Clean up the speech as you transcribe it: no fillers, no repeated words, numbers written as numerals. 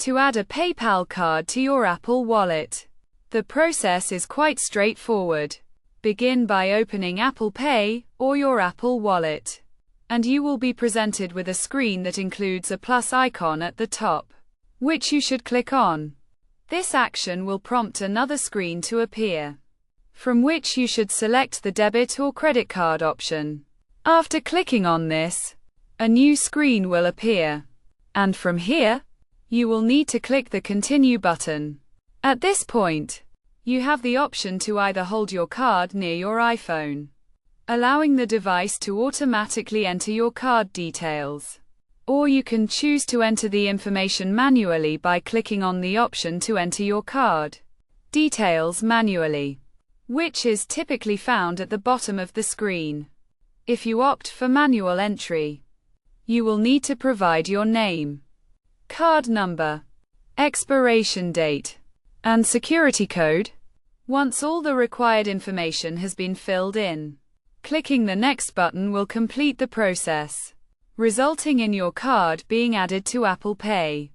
To add a PayPal card to your Apple Wallet. The process is quite straightforward. Begin by opening Apple Pay, or your Apple Wallet. And you will be presented with a screen that includes a plus icon at the top, which you should click on. This action will prompt another screen to appear, from which you should select the debit or credit card option. After clicking on this, a new screen will appear. And from here, you will need to click the Continue button. At this point, you have the option to either hold your card near your iPhone, allowing the device to automatically enter your card details. Or you can choose to enter the information manually by clicking on the option to enter your card details manually, which is typically found at the bottom of the screen. If you opt for manual entry, you will need to provide your name, card number, expiration date, and security code. Once all the required information has been filled in, clicking the Next button will complete the process, resulting in your card being added to Apple Pay.